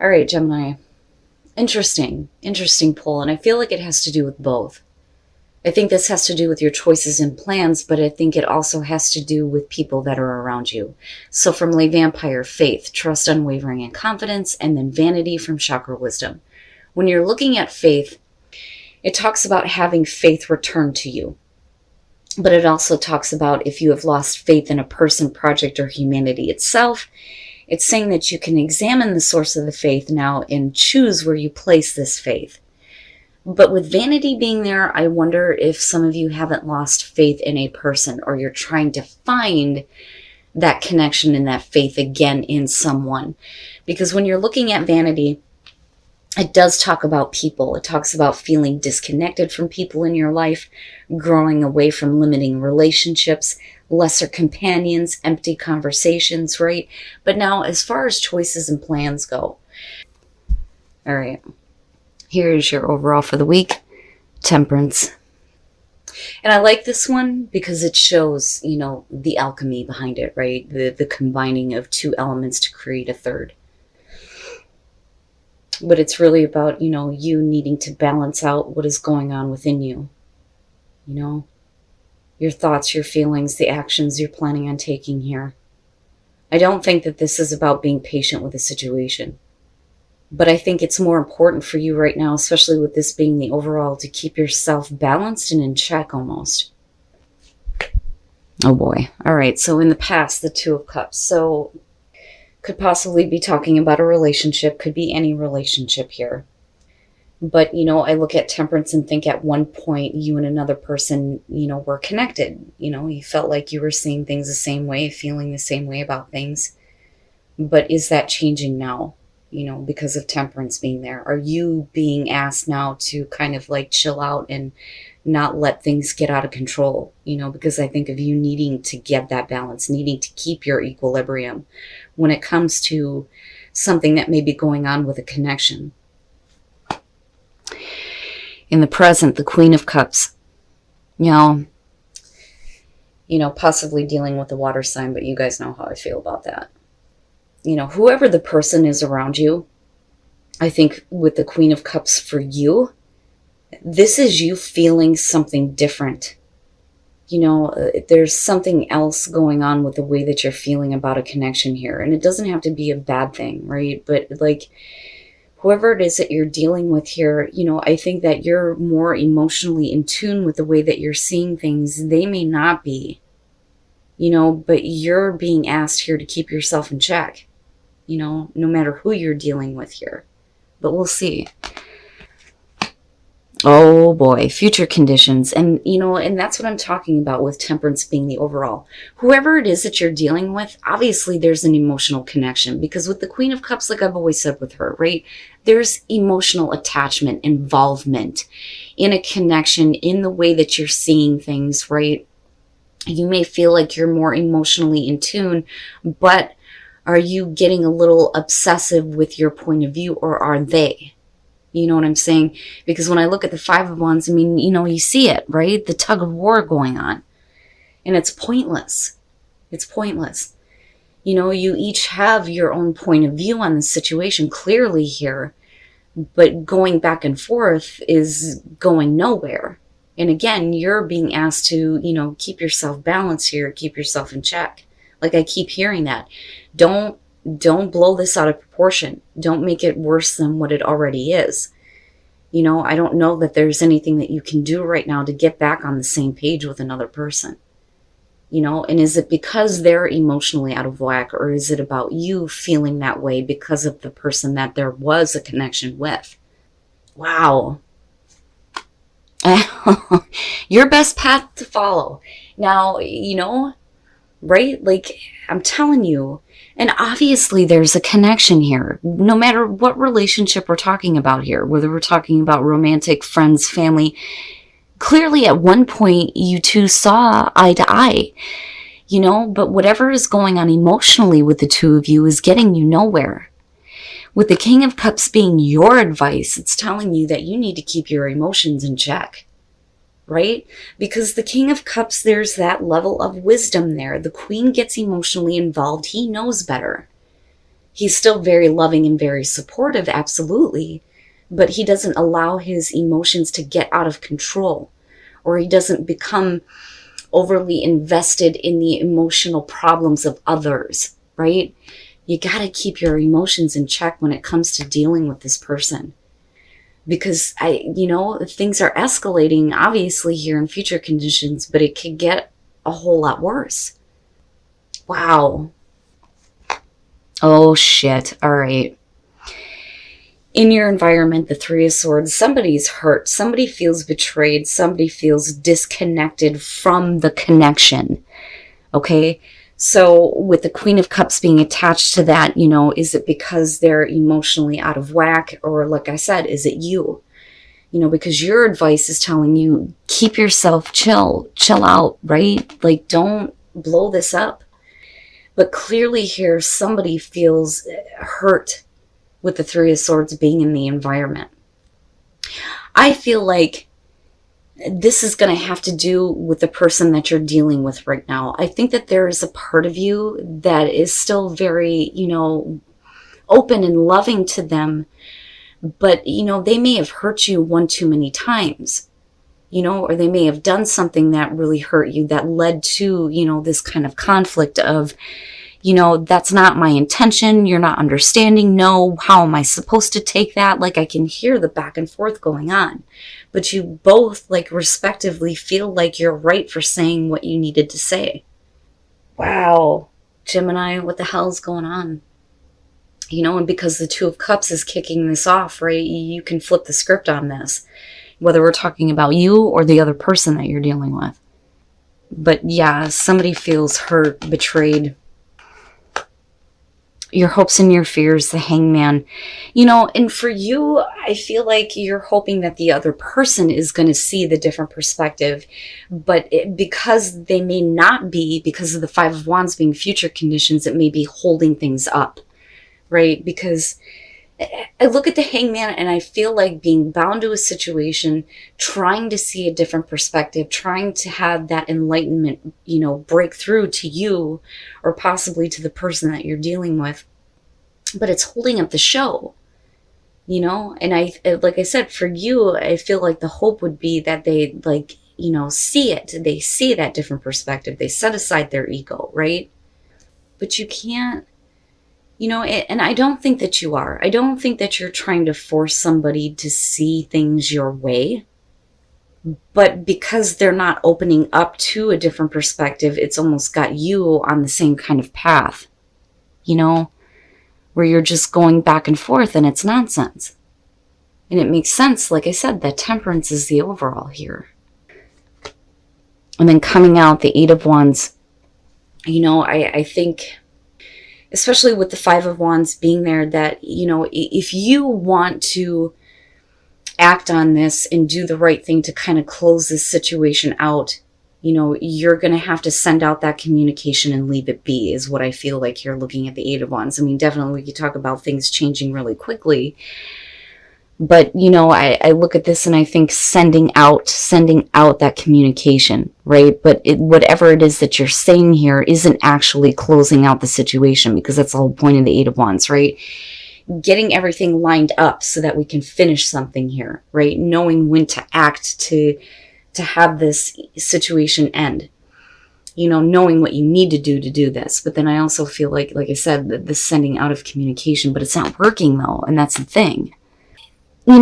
All right, Gemini. Interesting pull. And I feel like it has to do with both. I think this has to do with your choices and plans, but I think it also has to do with people that are around you. So from Lay Vampire, faith, trust, unwavering, and confidence, and then vanity from chakra wisdom. When you're looking at faith, it talks about having faith return to you. But it also talks about if you have lost faith in a person, project, or humanity itself, it's saying that you can examine the source of the faith now and choose where you place this faith. But with vanity being there, I wonder if some of you haven't lost faith in a person, or you're trying to find that connection and that faith again in someone. Because when you're looking at vanity, it does talk about people. It talks about feeling disconnected from people in your life, growing away from limiting relationships, lesser companions, empty conversations, right? But now, as far as choices and plans go, all right, here is your overall for the week. Temperance. And I like this one because it shows, the alchemy behind it, right? The combining of two elements to create a third. But it's really about, you needing to balance out what is going on within you. Your thoughts, your feelings, the actions you're planning on taking here. I don't think that this is about being patient with a situation. But I think it's more important for you right now, especially with this being the overall, to keep yourself balanced and in check almost. Oh boy. All right. So in the past, the Two of Cups. So could possibly be talking about a relationship, could be any relationship here. But, I look at Temperance and think at one point you and another person, were connected. You felt like you were seeing things the same way, feeling the same way about things. But is that changing now, because of Temperance being there? Are you being asked now to kind of like chill out and not let things get out of control? Because I think of you needing to get that balance, needing to keep your equilibrium when it comes to something that may be going on with a connection. In the present, the Queen of Cups. Possibly dealing with the water sign, but you guys know how I feel about that. Whoever the person is around you, I think with the Queen of Cups for you, this is you feeling something different. There's something else going on with the way that you're feeling about a connection here. And it doesn't have to be a bad thing, right? But like, whoever it is that you're dealing with here, I think that you're more emotionally in tune with the way that you're seeing things. They may not be, but you're being asked here to keep yourself in check, no matter who you're dealing with here. But we'll see. Oh boy, future conditions. And, and that's what I'm talking about with Temperance being the overall. Whoever it is that you're dealing with, obviously there's an emotional connection, because with the Queen of Cups, like I've always said with her, right? There's emotional attachment, involvement in a connection, in the way that you're seeing things, right? You may feel like you're more emotionally in tune, but are you getting a little obsessive with your point of view, or are they? You know what I'm saying? Because when I look at the Five of Wands, you see it, right? The tug of war going on. And it's pointless. It's pointless. You each have your own point of view on the situation clearly here. But going back and forth is going nowhere. And again, you're being asked to, keep yourself balanced here, keep yourself in check. Like I keep hearing that. Don't blow this out of proportion. Don't make it worse than what it already is. I don't know that there's anything that you can do right now to get back on the same page with another person. And is it because they're emotionally out of whack, or is it about you feeling that way because of the person that there was a connection with? Wow. Your best path to follow. Now, right? Like I'm telling you, and obviously there's a connection here, no matter what relationship we're talking about here, whether we're talking about romantic, friends, family. Clearly at one point you two saw eye to eye, but whatever is going on emotionally with the two of you is getting you nowhere. With the King of Cups being your advice, it's telling you that you need to keep your emotions in check. Right? Because the King of Cups, there's that level of wisdom there. The Queen gets emotionally involved. He knows better. He's still very loving and very supportive, absolutely, but he doesn't allow his emotions to get out of control, or he doesn't become overly invested in the emotional problems of others, right? You got to keep your emotions in check when it comes to dealing with this person. Because things are escalating, obviously, here in future conditions, but it could get a whole lot worse. Wow. Oh, shit. All right. In your environment, the Three of Swords, somebody's hurt. Somebody feels betrayed. Somebody feels disconnected from the connection. Okay? So with the Queen of Cups being attached to that, is it because they're emotionally out of whack? Or like I said, is it you? Because your advice is telling you, keep yourself chill out, right? Like, don't blow this up. But clearly here, somebody feels hurt with the Three of Swords being in the environment. I feel like this is going to have to do with the person that you're dealing with right now. I think that there is a part of you that is still very, open and loving to them. But, they may have hurt you one too many times, or they may have done something that really hurt you that led to, this kind of conflict of, that's not my intention. You're not understanding. No, how am I supposed to take that? Like, I can hear the back and forth going on. But you both, like, respectively feel like you're right for saying what you needed to say. Wow. Gemini, what the hell is going on? And because the Two of Cups is kicking this off, right, you can flip the script on this, whether we're talking about you or the other person that you're dealing with. But yeah, somebody feels hurt, betrayed. Your hopes and your fears, the Hangman. And for you, I feel like you're hoping that the other person is going to see the different perspective. But because they may not be, because of the Five of Wands being future conditions, it may be holding things up, right? Because I look at the Hangman and I feel like being bound to a situation, trying to see a different perspective, trying to have that enlightenment, break through to you or possibly to the person that you're dealing with. But it's holding up the show, and like I said, for you, I feel like the hope would be that they see it. They see that different perspective. They set aside their ego, right? But you can't, and I don't think that you are. I don't think that you're trying to force somebody to see things your way. But because they're not opening up to a different perspective, it's almost got you on the same kind of path, where you're just going back and forth and it's nonsense. And it makes sense, like I said, that Temperance is the overall here. And then coming out, the Eight of Wands, I think, especially with the Five of Wands being there, that, if you want to act on this and do the right thing to kind of close this situation out, you're going to have to send out that communication and leave it be, is what I feel like you're looking at the Eight of Wands. I mean, definitely we could talk about things changing really quickly. But, I look at this and I think sending out that communication, right? But whatever it is that you're saying here isn't actually closing out the situation, because that's the whole point of the Eight of Wands, right? Getting everything lined up so that we can finish something here, right? Knowing when to act to have this situation end, knowing what you need to do this. But then I also feel like I said, the sending out of communication, but it's not working though. And that's the thing. I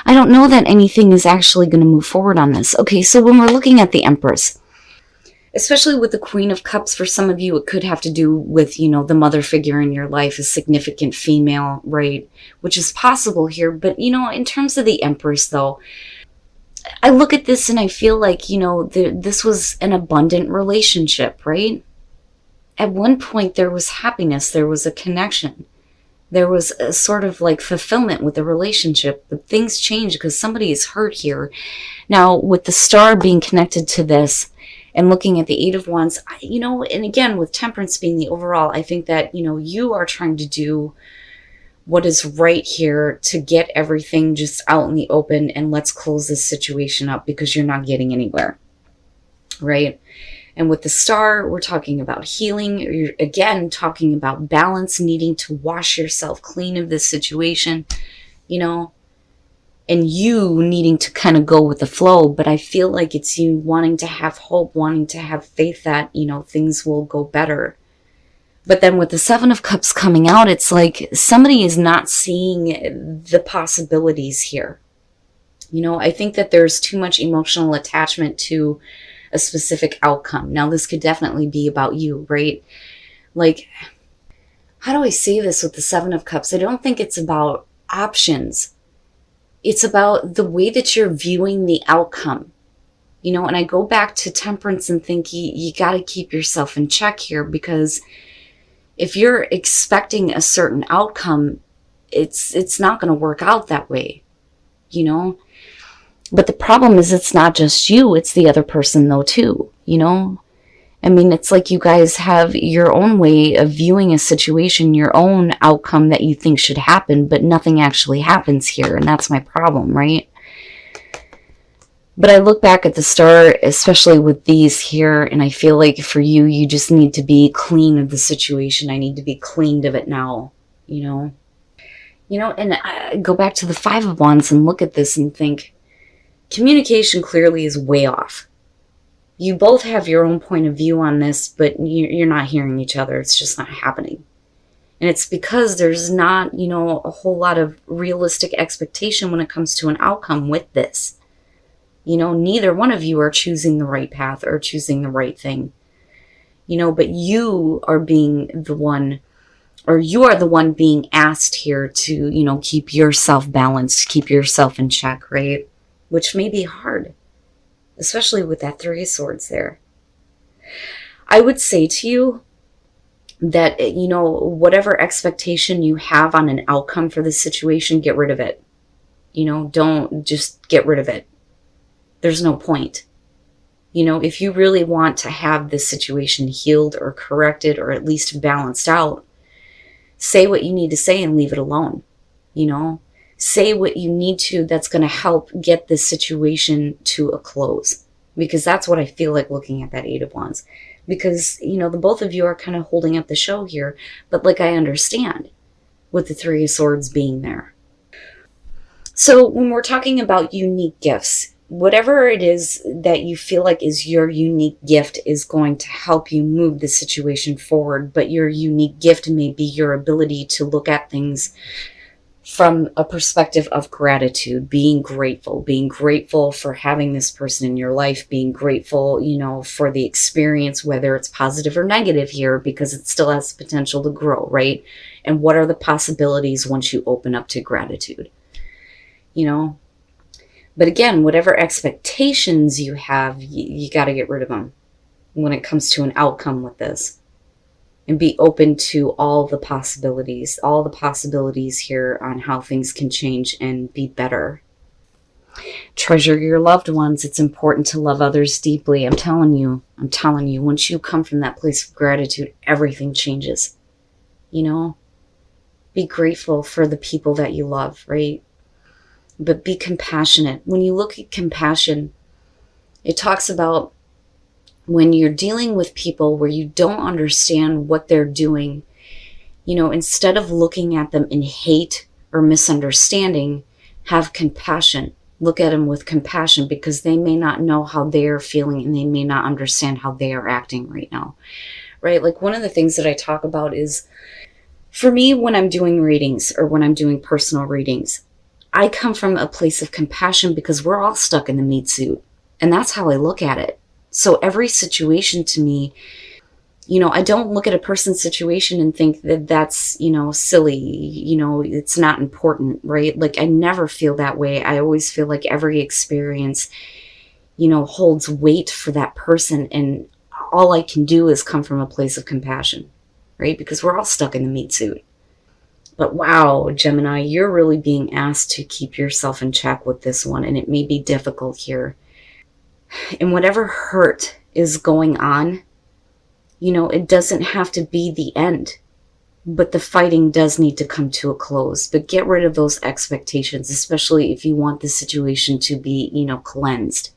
don't know that anything is actually going to move forward on this. Okay, so when we're looking at the Empress, especially with the Queen of Cups, for some of you, it could have to do with, the mother figure in your life, a significant female, right? Which is possible here. But, in terms of the Empress, though, I look at this and I feel like, this was an abundant relationship, right? At one point, there was happiness. There was a connection. There was a sort of like fulfillment with the relationship, but things change because somebody is hurt here. Now, with the Star being connected to this and looking at the Eight of Wands, and again, with Temperance being the overall, I think that, you are trying to do what is right here to get everything just out in the open and let's close this situation up, because you're not getting anywhere, right? And with the Star, we're talking about healing. You're, again, talking about balance, needing to wash yourself clean of this situation, you know, and you needing to kind of go with the flow. But I feel like it's you wanting to have hope, wanting to have faith that, you know, things will go better. But then with the Seven of Cups coming out, it's like somebody is not seeing the possibilities here. You know, I think that there's too much emotional attachment to a specific outcome. Now, this could definitely be about you, right? Like, how do I say this with the Seven of Cups? I don't think it's about options. It's about the way that you're viewing the outcome. You know, and I go back to Temperance and think you got to keep yourself in check here, because if you're expecting a certain outcome, it's not going to work out that way, you know? But the problem is it's not just you, it's the other person though too, you know? I mean, it's like you guys have your own way of viewing a situation, your own outcome that you think should happen, but nothing actually happens here, and that's my problem, right? But I look back at the Star, especially with these here, and I feel like for you, you just need to be clean of the situation. I need to be cleaned of it now, you know? You know, and I go back to the Five of Wands and look at this and think, communication clearly is way off. You both have your own point of view on this, but you're not hearing each other. It's just not happening. And it's because there's not, you know, a whole lot of realistic expectation when it comes to an outcome with this. You know, neither one of you are choosing the right path or choosing the right thing. You know, but you are being the one, or you are the one being asked here to, you know, keep yourself balanced, keep yourself in check, right? Which may be hard, especially with that Three of Swords there. I would say to you that, you know, whatever expectation you have on an outcome for this situation, get rid of it. You know, don't just get rid of it. There's no point. You know, if you really want to have this situation healed or corrected or at least balanced out, say what you need to say and leave it alone. You know, say what you need to that's going to help get this situation to a close. Because that's what I feel like looking at that Eight of Wands. Because, you know, the both of you are kind of holding up the show here. But like, I understand with the Three of Swords being there. So when we're talking about unique gifts, whatever it is that you feel like is your unique gift is going to help you move the situation forward. But your unique gift may be your ability to look at things from a perspective of gratitude, being grateful for having this person in your life, being grateful, you know, for the experience, whether it's positive or negative here, because it still has the potential to grow, right? And what are the possibilities once you open up to gratitude, you know? But again, whatever expectations you have, you got to get rid of them when it comes to an outcome with this. And be open to all the possibilities here on how things can change and be better. Treasure your loved ones. It's important to love others deeply. I'm telling you, once you come from that place of gratitude, everything changes. You know, be grateful for the people that you love, right? But be compassionate. When you look at compassion, it talks about when you're dealing with people where you don't understand what they're doing, you know, instead of looking at them in hate or misunderstanding, have compassion. Look at them with compassion, because they may not know how they are feeling and they may not understand how they are acting right now, right? Like, one of the things that I talk about is, for me, when I'm doing readings or when I'm doing personal readings, I come from a place of compassion because we're all stuck in the meat suit. And that's how I look at it. So every situation to me, you know, I don't look at a person's situation and think that that's, you know, silly, you know, it's not important, right? Like, I never feel that way. I always feel like every experience, you know, holds weight for that person. And all I can do is come from a place of compassion, right? Because we're all stuck in the meat suit. But wow, Gemini, you're really being asked to keep yourself in check with this one. And it may be difficult here. And whatever hurt is going on, you know, it doesn't have to be the end. But the fighting does need to come to a close. But get rid of those expectations, especially if you want the situation to be, you know, cleansed.